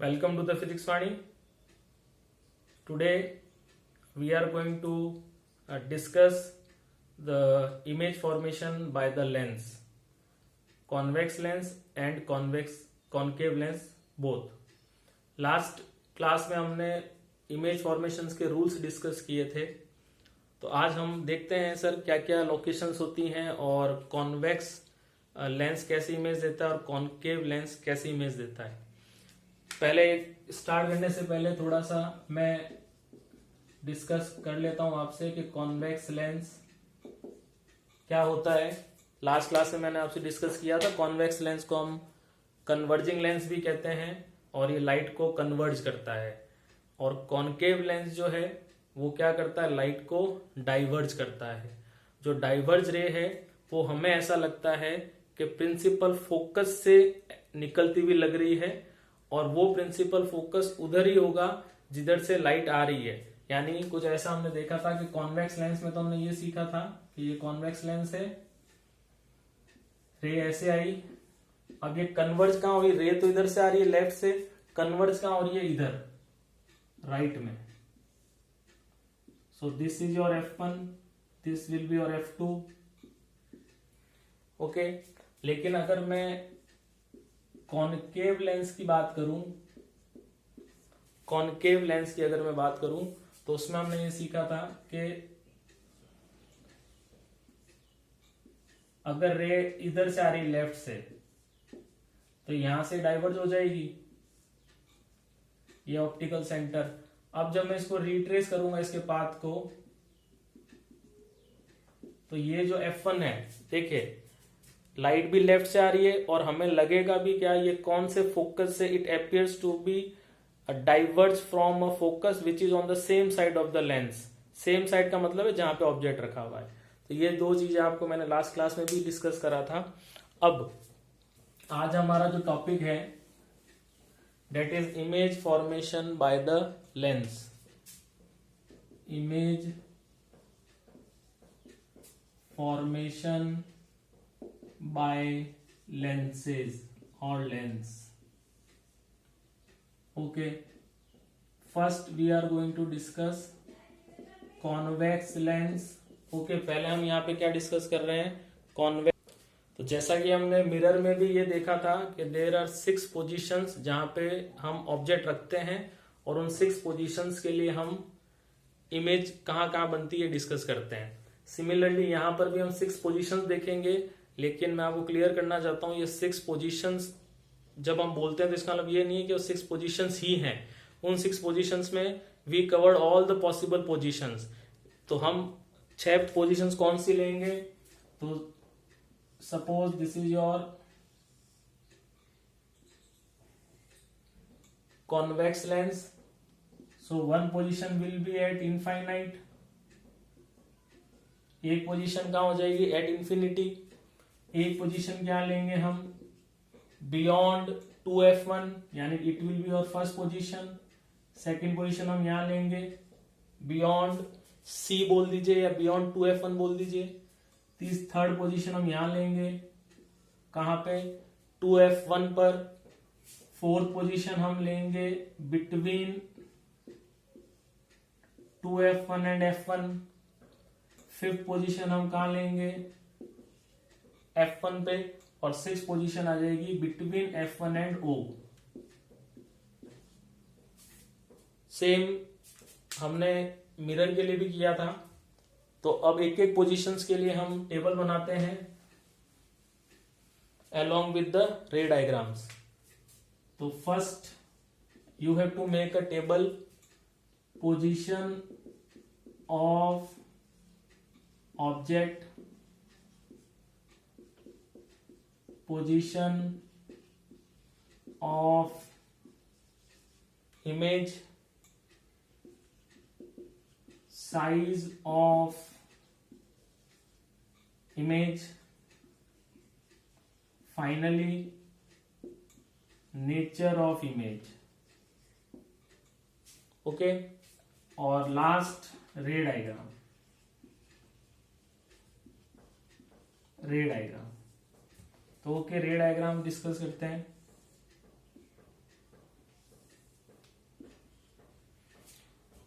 Welcome to the Physics Vani. Today we are going to discuss the image formation by the lens, convex lens and concave lens both. Last class में हमने image formations के rules discuss किए थे, तो आज हम देखते हैं सर क्या क्या लोकेशंस होती हैं और कॉन्वेक्स लेंस कैसी इमेज देता है और कॉन्केव लेंस कैसी इमेज देता है। पहले स्टार्ट करने से पहले थोड़ा सा मैं डिस्कस कर लेता हूं आपसे कि कॉन्वेक्स लेंस क्या होता है। लास्ट क्लास में मैंने आपसे डिस्कस किया था, कॉन्वेक्स लेंस को हम कन्वर्जिंग लेंस भी कहते हैं और ये लाइट को कन्वर्ज करता है, और कॉन्केव लेंस जो है वो क्या करता है, लाइट को डाइवर्ज करता है। जो डाइवर्ज रे है वो हमें ऐसा लगता है कि प्रिंसिपल फोकस से निकलती हुई लग रही है, और वो प्रिंसिपल फोकस उधर ही होगा जिधर से लाइट आ रही है। यानी कुछ ऐसा हमने देखा था कि कॉन्वेक्स लेंस में तो हमने ये सीखा था कि ये कॉन्वेक्स लेंस है, रे ऐसे आई, अब ये कन्वर्ज कहां हो रही है, रे तो इधर से आ रही है लेफ्ट से, कन्वर्ज कहां हो रही है, इधर राइट में। So this is your F1, this will be your F2। Okay, लेकिन अगर मैं कॉन्केव लेंस की बात करूं, कॉन्केव लेंस की अगर मैं बात करूं तो उसमें हमने ये सीखा था कि अगर रे इधर से आ रही लेफ्ट से तो यहां से डाइवर्ज हो जाएगी ये ऑप्टिकल सेंटर। अब जब मैं इसको रिट्रेस करूंगा इसके पाथ को, तो ये जो F1 है, देखिए लाइट भी लेफ्ट से आ रही है और हमें लगेगा भी क्या, ये कौन से फोकस से, it appears to be diverge from a focus which is on the same side of the lens. Same side का मतलब है जहां पे ऑब्जेक्ट रखा हुआ है। तो ये दो चीजें आपको मैंने लास्ट क्लास में भी डिस्कस करा था। अब आज हमारा जो टॉपिक है that is image formation by the lens, image formation by lenses or lens. Okay, first we are going to discuss convex lens. Okay, पहले हम यहाँ पे क्या डिस्कस कर रहे हैं, कॉन्वेक्स। तो जैसा कि हमने मिरर में भी ये देखा था कि देयर आर 6 पोजीशंस जहां पे हम ऑब्जेक्ट रखते हैं, और उन 6 पोजीशंस के लिए हम इमेज कहाँ कहाँ बनती है डिस्कस करते हैं। सिमिलरली यहाँ पर भी हम 6 पोजीशंस देखेंगे, लेकिन मैं आपको क्लियर करना चाहता हूँ ये 6 पोजीशंस जब हम बोलते हैं तो इसका मतलब ये नहीं है कि वो 6 पोजीशंस ही हैं। उन 6 पोजीशंस में we covered all the possible positions. तो हम 6 पोजीशंस कौन सी लेंगे, तो suppose this is your convex lens, so one position will be at infinite, एक पोजीशन कहाँ हो जाएगी, एट इंफिनिटी। एक पोजीशन क्या लेंगे हम, बियॉन्ड 2F1, यानी it will be your first position. Second position हम यहाँ लेंगे बियॉन्ड C बोल दीजिए या बियॉन्ड 2F1 बोल दीजिए। थर्ड पोजीशन हम यहां लेंगे कहां पे, 2F1 पर। फोर्थ पोजीशन हम लेंगे between 2F1 and F1। Fifth position हम कहां लेंगे, F1 पे, और सिक्स पोजीशन आ जाएगी between F1 and O। Same हमने मिरर के लिए भी किया था। तो अब एक एक पोजीशंस के लिए हम टेबल बनाते हैं along with the ray diagrams. तो first you have to make a table, position of object, position of image, size of image, finally nature of image. Okay, और last ray diagram. Ray diagram तो okay, ray diagram discuss करते हैं।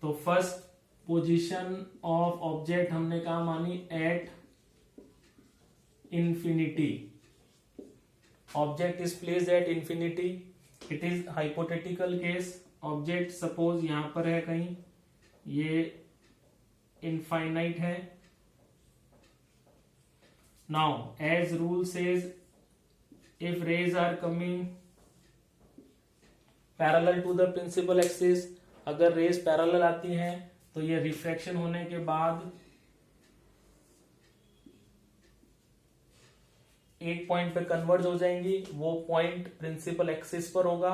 तो first position of object हमने कहा मानी at infinity. Object is placed at infinity. It is hypothetical case. Object suppose यहां पर है कहीं, ये इनफाइनाइट है. Now as rule says if rays are coming parallel to the principal axis, अगर रेज पैरेलल आती हैं तो ये रिफ्रैक्शन होने के बाद एक पॉइंट पे कन्वर्ज हो जाएंगी. वो पॉइंट प्रिंसिपल एक्सिस पर होगा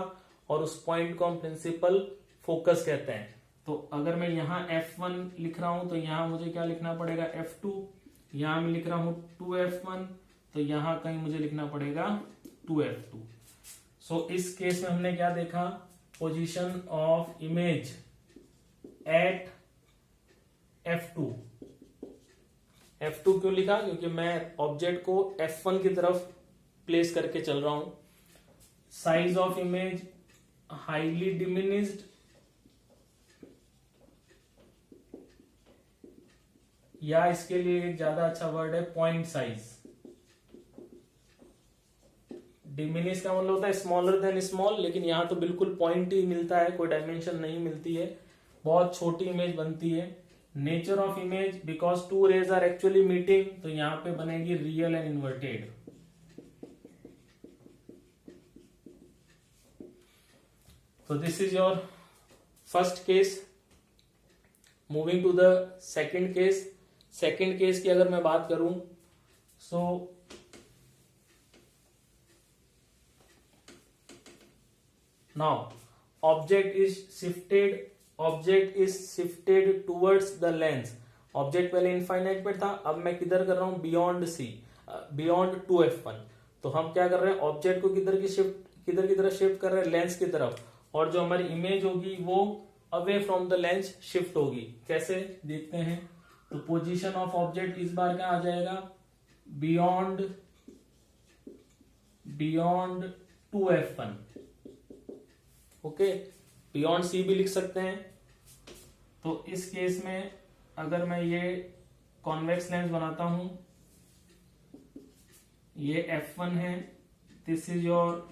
और उस पॉइंट को हम प्रिंसिपल फोकस कहते हैं. तो अगर मैं यहाँ F1 लिख रहा हूं तो यहां मुझे क्या लिखना पड़ेगा, F2. यहां मैं लिख रहा हूं 2F1 तो यहां कहीं मुझे लिखना पड़ेगा 2F2. सो इस केस में हमने क्या देखा, position of image eight F2. F2 क्यों लिखा, क्योंकि मैं ऑब्जेक्ट को F1 की तरफ प्लेस करके चल रहा हूं. Size of image highly diminished, या इसके लिए एक ज्यादा अच्छा वर्ड है पॉइंट साइज. डिमिनिश का मतलब होता है स्मॉलर देन स्मॉल, लेकिन यहां तो बिल्कुल पॉइंट ही मिलता है, कोई डायमेंशन नहीं मिलती है, बहुत छोटी इमेज बनती है. Nature of image because two rays are actually meeting, तो यहां पे बनेगी रियल एंड इन्वर्टेड. तो this is your first case. Moving to the second case. Second case की अगर मैं बात करूं, so now object is shifted towards the lens. Object पहले इनफाइनाइट पे था, अब मैं किधर कर रहा हूं, बियॉन्ड C, बियॉन्ड 2F1. तो हम क्या कर रहे हैं, ऑब्जेक्ट को किधर की तरफ शिफ्ट कर रहे हैं, लेंस की तरफ. और जो हमारी इमेज होगी वो away from the lens shift होगी. कैसे देखते हैं, तो पोजीशन ऑफ ऑब्जेक्ट इस बार क्या आ जाएगा, beyond 2F1. Okay, beyond C भी लिख सकते हैं. तो इस केस में अगर मैं ये कॉन्वेक्स लेंस बनाता हूं, ये F1 है, this is your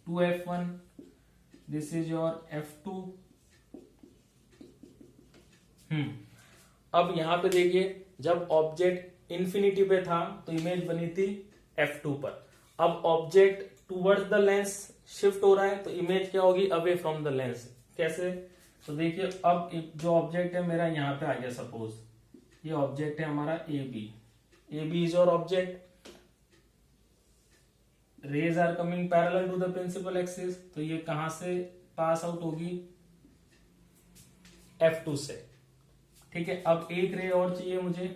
2F1, this is your F2. अब यहां पे देखिए, जब ऑब्जेक्ट इन्फिनिटी पे था तो इमेज बनी थी F2 पर. अब object towards the lens shift हो रहा है तो इमेज क्या होगी, अवे फ्रॉम द लेंस. कैसे, तो देखिए अब जो ऑब्जेक्ट है मेरा यहाँ पे आ गया, सपोज ये ऑब्जेक्ट है हमारा AB is your object. Rays are coming parallel to the principal axis, तो ये कहां से पास आउट होगी, F2 से. ठीक है, अब एक रे और चाहिए मुझे.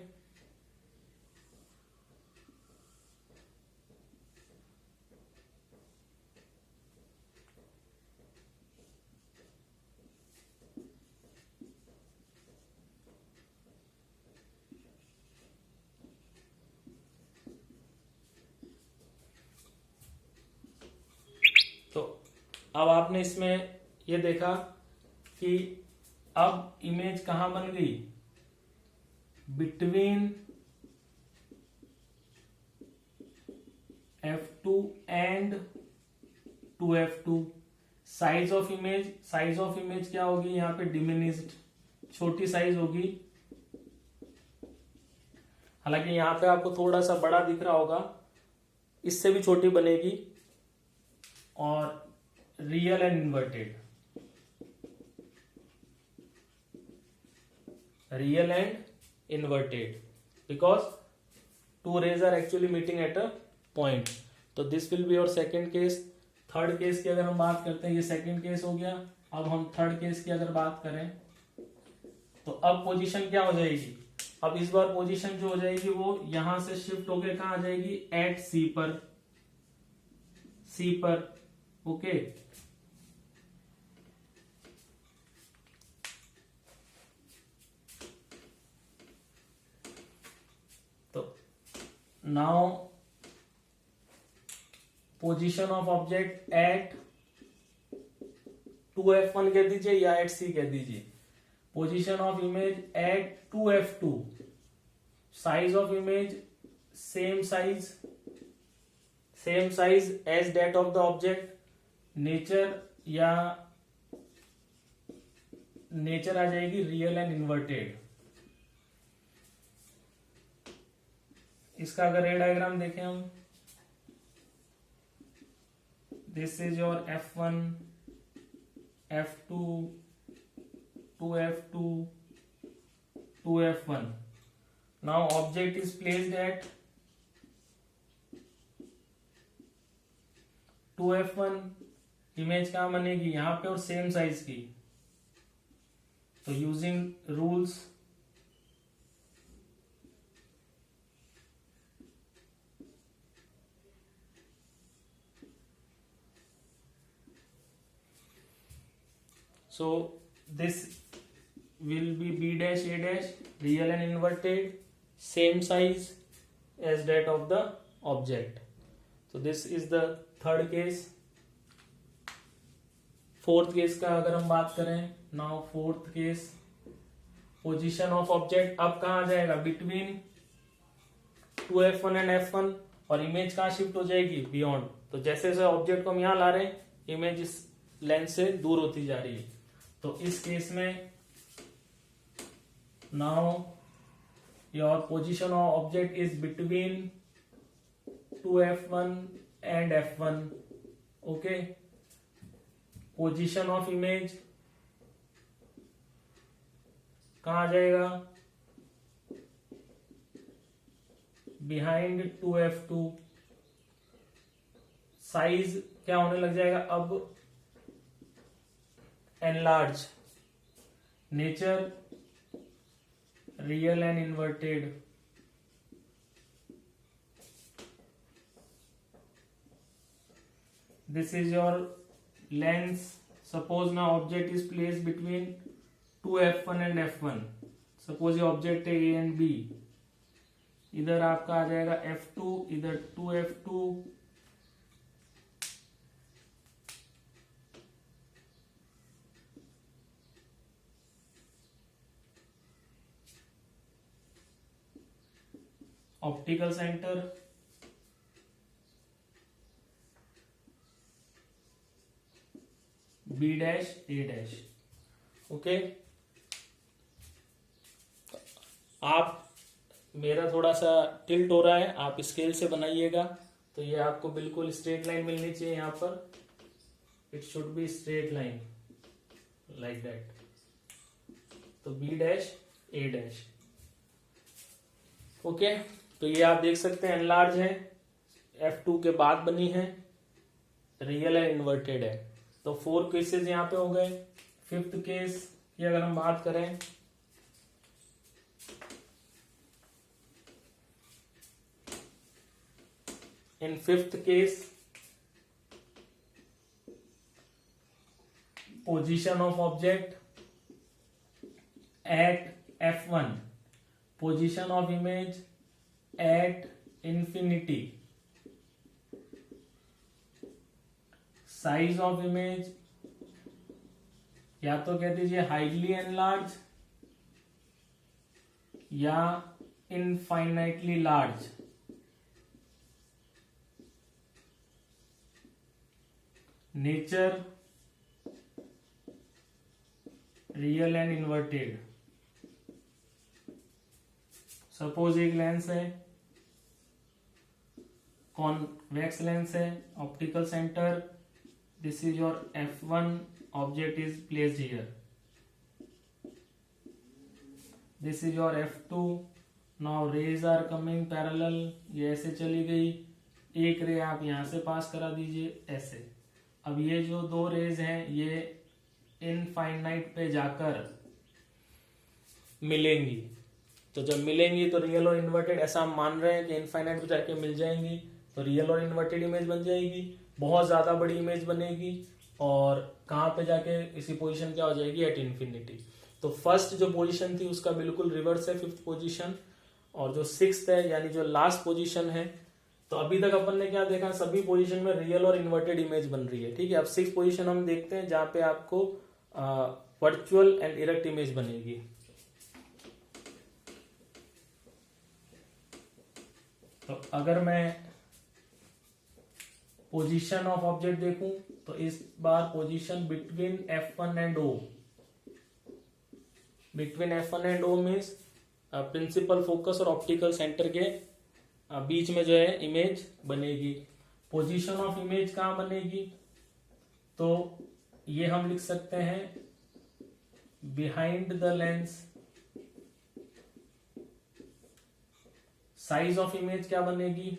तो अब आपने इसमें ये देखा कि अब इमेज कहां बन गई, between F2 and 2F2. Size of image क्या होगी, यहां पे डिमिनिस्ड, छोटी साइज होगी. हालांकि यहां पे आपको थोड़ा सा बड़ा दिख रहा होगा, इससे भी छोटी बनेगी. और real and inverted, because two rays are actually meeting at a point. तो this will be your second case. Third case की अगर हम बात करते हैं, ये सेकेंड केस हो गया. अब हम थर्ड केस की अगर बात करें तो अब पोजीशन क्या हो जाएगी, अब इस बार पोजीशन जो हो जाएगी वो यहां से शिफ्ट होकर कहां आ जाएगी, एट C पर. ओके, तो now position of object at 2f1 कह दीजिए या एट सी कह दीजिए. Position of image at 2f2. Size of image same size as that of the object. Nature आ जाएगी रियल एंड इन्वर्टेड. इसका अगर रे डायग्राम देखें हम, this is your f1, f2, 2f2, 2f1. now object is placed at 2f1. Image कहां बनेगी, यहां पे और सेम साइज की. तो using rules so this will be b dash a dash, real and inverted, same size as that of the object. so this is the third case. Fourth case का अगर हम बात करें, now fourth case, position of object अब कहां आ जाएगा, between 2f1 and f1, और image कहां शिफ्ट हो जाएगी, बियॉन्ड. तो जैसे जैसे ऑब्जेक्ट को हम यहां ला रहे हैं, इमेज इस लेंस से दूर होती जा रही है. तो इस केस में now your position of object is between 2f1 and f1. Okay. Position of image कहां आ जाएगा, बिहाइंड 2f2. साइज क्या होने लग जाएगा अब, enlarge. Nature real and inverted. this is your lens. suppose now object is placed between 2f1 and f1. suppose ये object है a and b. इधर आपका आ जाएगा f2, इधर 2f2. Optical centre b dash a dash. Okay. आप, मेरा थोड़ा सा टिल्ट हो रहा है, आप स्केल से बनाइएगा तो ये आपको बिल्कुल स्ट्रेट लाइन मिलनी चाहिए. यहां पर it should be straight line like that. तो b dash a dash. Okay. तो ये आप देख सकते हैं एनलार्ज है, f2 के बाद बनी है, रियल है, इन्वर्टेड है. तो 4 केसेस यहां पे हो गए. फिफ्थ केस की अगर हम बात करें, in fifth case position of object eight f1, position of image at infinity, size of image या तो कह दीजिए हाइडली एनलार्ज या infinitely large. Nature real and inverted. Suppose एक लेंस है, कॉन्वेक्स लेंस है, optical centre, this is your f1, object is placed here. this is your f2. now rays are coming parallel. ये ऐसे चली गई, एक रे आप यहां से पास करा दीजिए ऐसे. अब ये जो दो रेज हैं ये इनफाइनाइट पे जाकर मिलेंगी. तो जब मिलेंगी तो रियल और इन्वर्टेड, ऐसा हम मान रहे हैं कि इनफाइनाइट पे जाके मिल जाएंगी, तो रियल और इन्वर्टेड इमेज बन जाएगी. बहुत ज्यादा बड़ी इमेज बनेगी और कहां पे जाके इसी पोजीशन क्या हो जाएगी, एट इंफिनिटी. तो फर्स्ट जो पोजीशन थी उसका बिल्कुल रिवर्स है फिफ्थ पोजीशन, और जो सिक्स्थ है यानी जो लास्ट पोजीशन है तो अभी तक अपन ने क्या देखा, सभी पोजीशन में रियल और इन्वर्टेड इमेज बन रही है। ठीक है, अब 6 पोजीशन हम देखते हैं जहां पे आपको वर्चुअल एंड इरेक्ट इमेज बनेगी। तो अगर मैं पोजीशन ऑफ ऑब्जेक्ट देखूं तो इस बार position between F1 and O, between F1 and O means principal focus और ऑप्टिकल सेंटर के बीच में जो है इमेज बनेगी। पोजीशन ऑफ इमेज कहाँ बनेगी, तो ये हम लिख सकते हैं behind the lens. Size of image क्या बनेगी,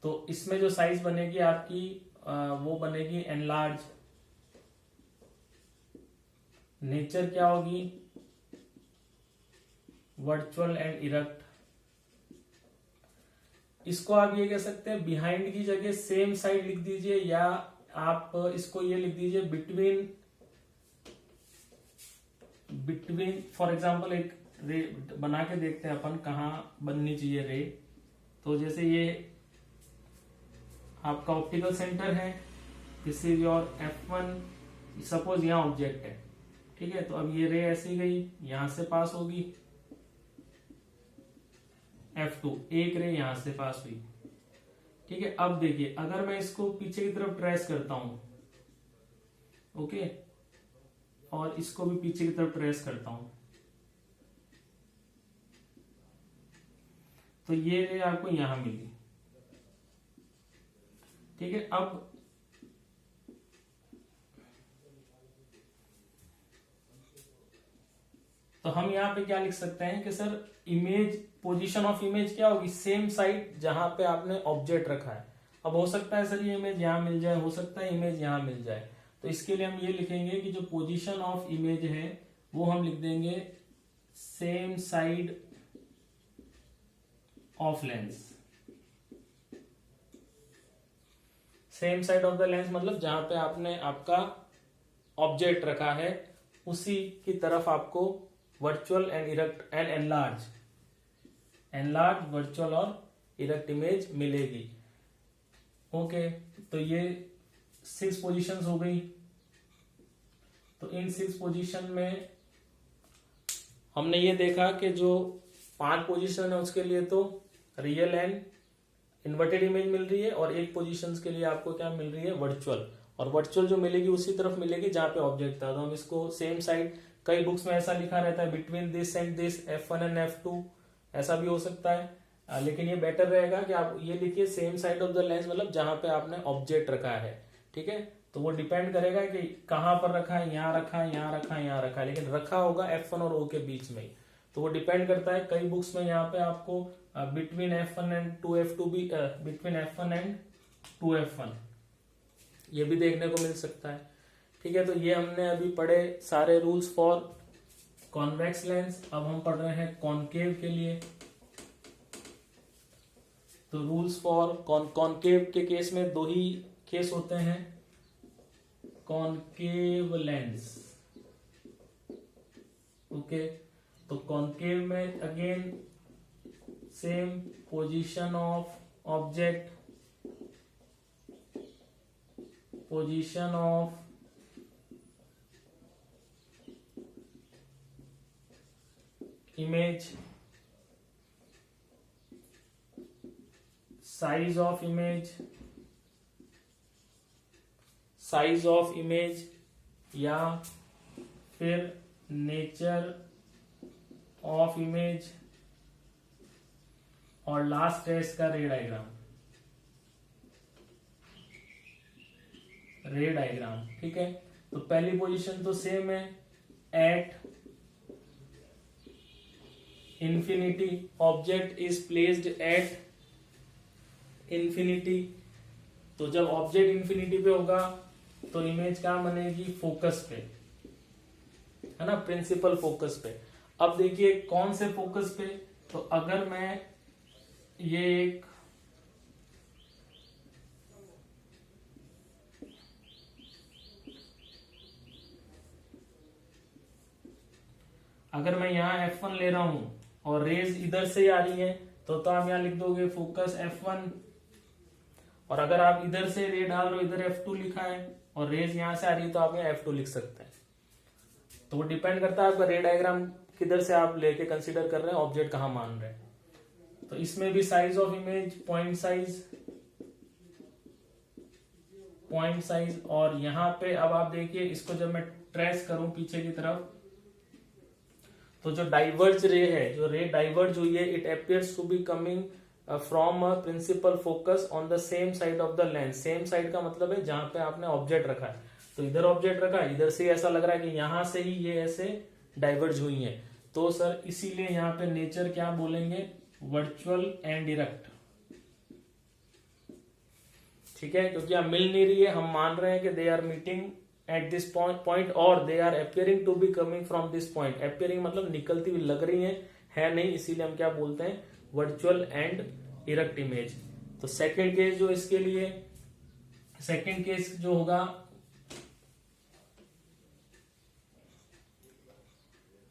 तो इसमें जो साइज बनेगी आपकी वो बनेगी एनलार्ज। नेचर क्या होगी, वर्चुअल एंड इरेक्ट। इसको आप ये कह सकते हैं बिहाइंड की जगह सेम साइड लिख दीजिए, या आप इसको ये लिख दीजिए बिटवीन फॉर एग्जांपल एक रे बना के देखते हैं अपन कहाँ बननी चाहिए रे। तो जैसे ये आपका ऑप्टिकल सेंटर है, this is your F1, suppose यहाँ ऑब्जेक्ट है। ठीक है, तो अब ये रे ऐसी गई, यहां से पास होगी F2, एक रे यहां से पास हुई। ठीक है, अब देखिए अगर मैं इसको पीछे की तरफ ट्रेस करता हूं, ओके, और इसको भी पीछे की तरफ ट्रेस करता हूं, तो ये रे आपको यहां मिली। ठीक है, अब तो हम यहां पे क्या लिख सकते हैं कि sir image, position of image क्या होगी, सेम साइड जहां पे आपने ऑब्जेक्ट रखा है। अब हो सकता है सर ये इमेज यहां मिल जाए, हो सकता है इमेज यहां मिल जाए, तो इसके लिए हम ये लिखेंगे कि जो पोजीशन ऑफ इमेज है वो हम लिख देंगे same side of lens. Same side of the lens मतलब जहां पे आपने आपका ऑब्जेक्ट रखा है उसी की तरफ आपको virtual and erect and enlarge virtual और इरेक्ट इमेज मिलेगी। ओके, तो ये 6 पोजीशंस हो गई। तो इन 6 पोजीशन में हमने ये देखा कि जो 5 पोजीशन है उसके लिए तो रियल एंड इन्वर्टेड इमेज मिल रही है, और 1 पोजीशंस के लिए आपको क्या मिल रही है, वर्चुअल। और वर्चुअल जो मिलेगी उसी तरफ मिलेगी जहां पे ऑब्जेक्ट था। तो हम इसको सेम साइड, कई बुक्स में ऐसा लिखा रहता है between this and this F1 and F2, ऐसा भी हो सकता है, लेकिन ये बेटर रहेगा कि आप ये लिखिए same side of the lens, मतलब जहां पे आपने ऑब्जेक्ट रखा है। ठीक है, तो वो डिपेंड करेगा कि कहां पर रखा है, यहाँ रखा है, यहाँ रखा है, यहाँ रखा है, लेकिन रखा होगा F1 और O के बीच में ही। तो वो डिपेंड करता है, कई बुक्स में यहाँ पे आपको बिटवीन F1 एंड 2F2 भी, बिटवीन F1 एंड 2F1 ये भी देखने को मिल सकता है। ठीक है, तो ये हमने अभी पढ़े सारे रूल्स फॉर कॉन्वेक्स लेंस। अब हम पढ़ रहे हैं कॉनकेव के लिए। तो रूल्स फॉर कॉनकेव के केस में 2 ही केस होते हैं, कॉनकेव लेंस। ओके, तो कॉनकेव में again same position of object, position of image, size of image, size of image, या फिर नेचर ऑफ इमेज, और लास्ट है इसका रे डायग्राम। रे डायग्राम, ठीक है, तो पहली पोजीशन तो सेम है, eight infinity, object is placed at infinity. तो जब ऑब्जेक्ट इंफिनिटी पे होगा तो इमेज कहां बनेगी, फोकस पे, है ना, प्रिंसिपल फोकस पे। अब देखिए कौन से फोकस पे, तो अगर मैं ये एक अगर मैं यहां F1 ले रहा हूं और रेज इधर से आ रही है, तो आप यहाँ लिख दोगे फोकस F1, और अगर आप इधर से रे डाल रहे हो, इधर F2 लिखा है और रेज यहाँ से आ रही है तो आप यहाँ F2 लिख सकते हैं। तो वो डिपेंड करता है आपका रे डायग्राम किधर से आप लेके कंसीडर कर रहे हैं, ऑब्जेक्ट कहाँ मान रहे हैं। तो इसमें भी size of image, point size, और यहाँ पे अब आप देखिए इसको जब मैं ट्रेस करूं पीछे की तरफ, तो जो डाइवर्ज रे है, जो रे डाइवर्ज हुई है, it appears to be coming from a principal focus on the same side of the lens. Same side का मतलब है जहां पे आपने ऑब्जेक्ट रखा है, तो इधर ऑब्जेक्ट रखा है, इधर से ऐसा लग रहा है कि यहां से ही ये ऐसे डाइवर्ज हुई है। तो सर इसीलिए यहाँ पे नेचर क्या बोलेंगे, वर्चुअल एंड इरेक्ट। ठीक है, क्योंकि अब मिल नहीं रही है, हम मान रहे हैं कि they are meeting at this point और they are appearing to be coming from this point. Appearing मतलब निकलती हुई लग रही है नहीं, इसीलिए हम क्या बोलते हैं, वर्चुअल एंड इरेक्ट इमेज। तो सेकेंड केस जो इसके लिए, सेकेंड केस जो होगा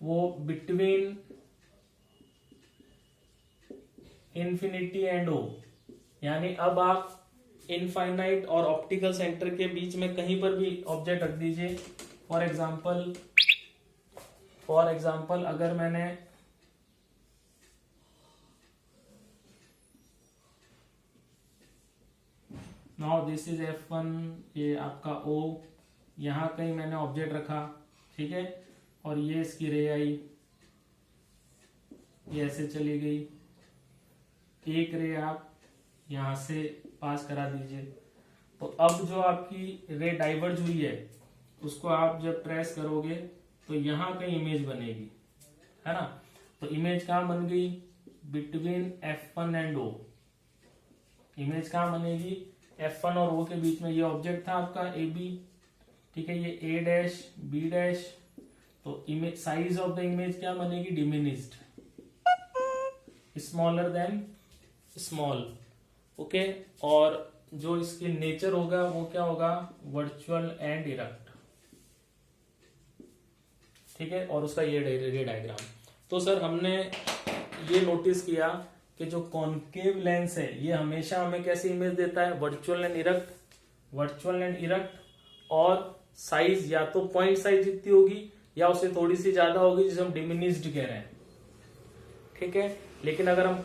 वो बिटवीन इन्फिनिटी एंड ओ, यानी अब आप इनफाइनाइट और ऑप्टिकल सेंटर के बीच में कहीं पर भी ऑब्जेक्ट रख दीजिए। फॉर एग्जाम्पल अगर मैंने नाउ दिस इज F1, ये आपका O, यहां कहीं मैंने ऑब्जेक्ट रखा, ठीक है, और ये इसकी रे आई, ये ऐसे चली गई, एक रे आप यहां से पास करा दीजिए। तो अब जो आपकी रे डाइवर्ज हुई है उसको आप जब ट्रेस करोगे तो यहां कहीं इमेज बनेगी, है ना। तो इमेज कहां बन गई, between F1 and O। Image कहां बनेगी, F1 और O के बीच में। ये ऑब्जेक्ट था आपका AB, ठीक है, ये A डैश B डैश। तो image, size of the image क्या बनेगी, diminished, smaller than small, okay. और जो इसकी नेचर होगा वो क्या होगा, वर्चुअल एंड इरेक्ट, ठीक है। और उसका ये रे डायग्राम। तो सर हमने ये नोटिस किया कि जो कॉनकेव लेंस है ये हमेशा हमें कैसी इमेज देता है, वर्चुअल एंड इरेक्ट, और साइज या तो पॉइंट साइज जितनी होगी या उससे थोड़ी सी ज्यादा होगी, जिसे हम डिमिनिश्ड कह रहे हैं, ठीक है। लेकिन अगर हम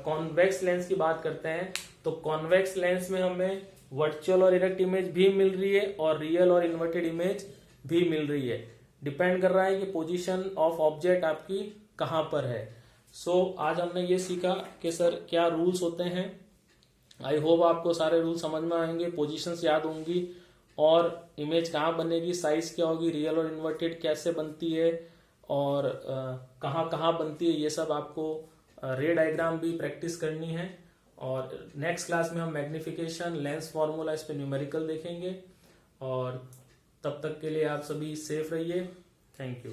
कॉन्वेक्स लेंस की बात करते हैं तो कॉन्वेक्स लेंस में हमें वर्चुअल और इरेक्ट इमेज भी मिल रही है और रियल और इन्वर्टेड इमेज भी मिल रही है। डिपेंड कर रहा है कि पोजीशन ऑफ ऑब्जेक्ट आपकी कहां पर है। आज हमने ये सीखा कि सर क्या रूल्स होते हैं। आई होप आपको सारे रूल समझ में आएंगे, पोजीशंस याद होंगी, और इमेज कहाँ बनेगी, साइज क्या होगी, रियल और इन्वर्टेड कैसे बनती है, और कहाँ कहाँ बनती है, ये सब आपको रे डायग्राम भी प्रैक्टिस करनी है। और नेक्स्ट क्लास में हम मैग्निफिकेशन, लेंस फॉर्मूला, इस पे न्यूमेरिकल देखेंगे। और तब तक के लिए आप सभी सेफ रहिए। Thank you.